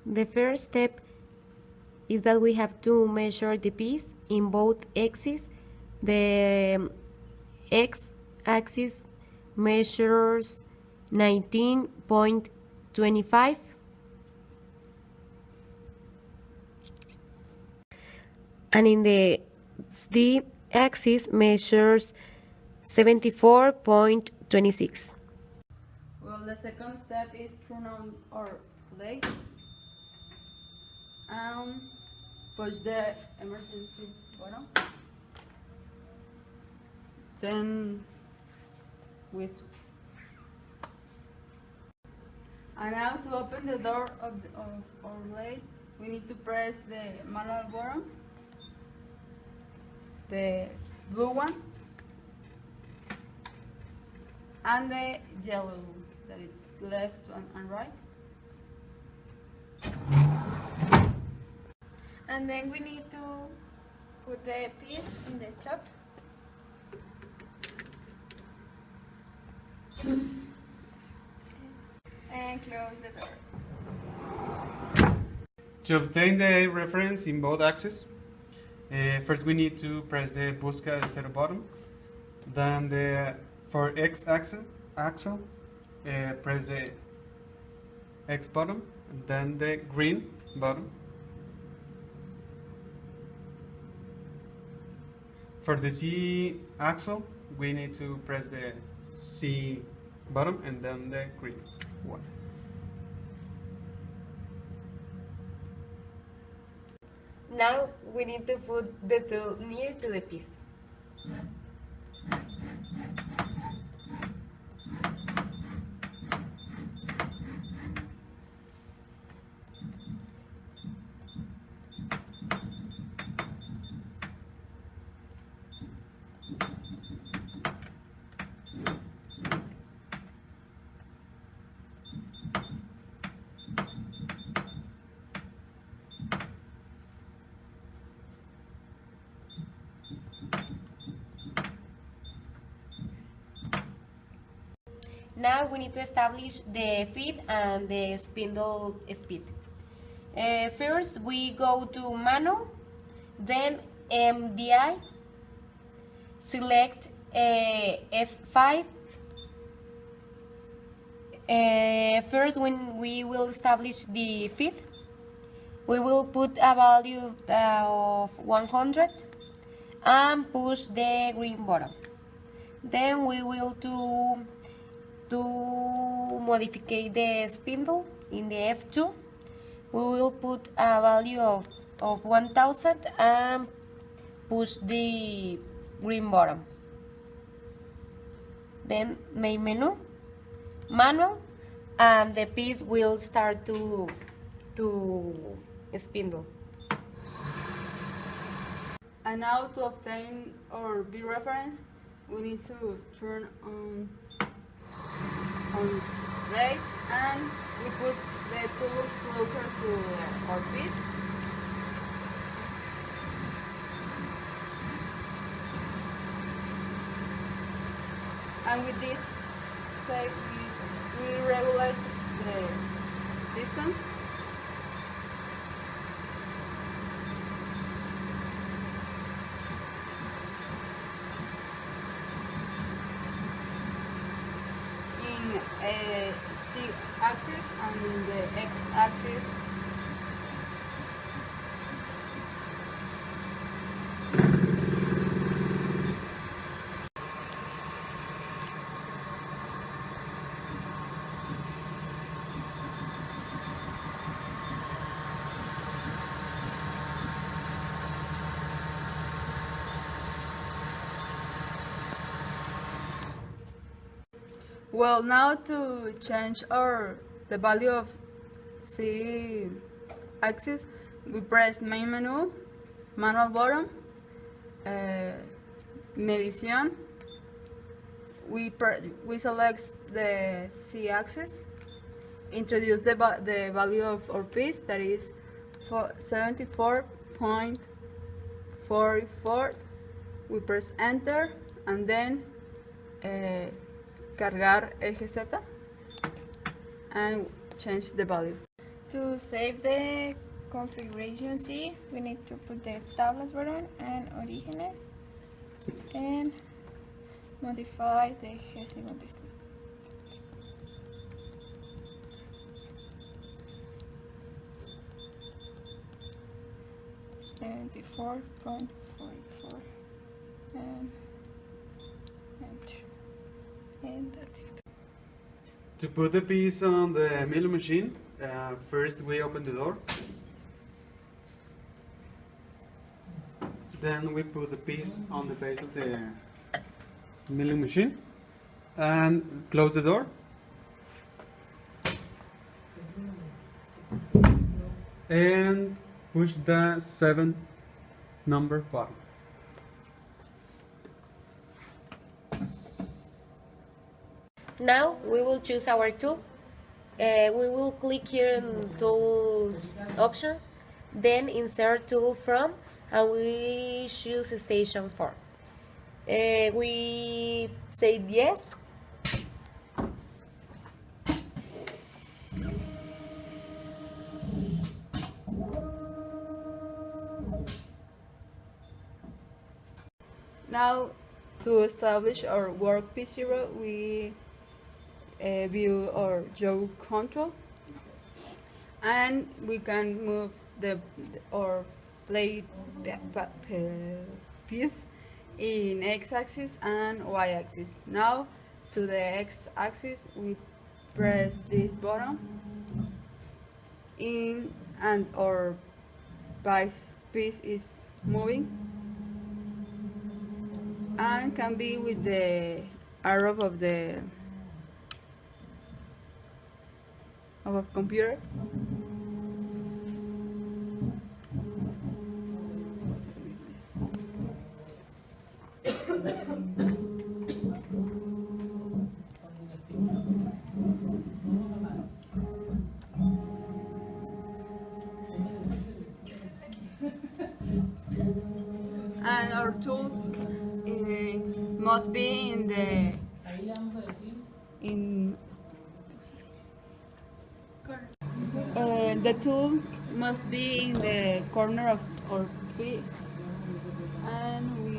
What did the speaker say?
The first step is that we have to measure the piece in both axes. The x-axis measures 19.25 and in the z-axis measures 74.26. Well, the second step is turn on our lathe and push the emergency button. Then and now to open the door of our lathe, we need to press the manual button, the blue one, and the yellow one, that is left and right. And then we need to put the piece in the top. And close the door. To obtain the reference in both axes, first we need to press the Busca de Cero button. Then for X axle, press the X button, and then the green button. For the C axle, we need to press the C button and then the green one. Now we need to put the tool near to the piece. Now we need to establish the feed and the spindle speed. First we go to manual, then MDI, select F5. First, when we will establish the feed, we will put a value of 100 and push the green button. Then we will to modify the spindle in the F2. We will put a value of 1000 and push the green button. Then main menu, manual, and the piece will start to spindle. And now to obtain our B reference, we need to turn on lathe, and we put the tool closer to our piece. And with this tape, we regulate the distance. Z-axis and in the X-axis. Well, now to change the value of Z-axis, we press main menu, manual button, medición. We select the Z-axis, introduce the value of our piece, that is 74.44. We press enter and then cargar eje Z and change the value. To save the configuration C, we need to put the tablas button and orígenes and modify the hexagon distance. 74.44 and enter, and that's it. To put the piece on the milling machine, first we open the door. Then we put the piece on the base of the milling machine and close the door. And push the 7th number button. Now we will choose our tool. We will click here in Tools Options, then Insert Tool From, and we choose Station 4. We say yes. Now, to establish our work P0, we view our jaw control, and we can move our plate piece in x-axis and y-axis. Now, to the x-axis, we press this button in, and our piece is moving, and can be with the arrow of a computer. And our tool must be the tool must be in the corner of our piece, and we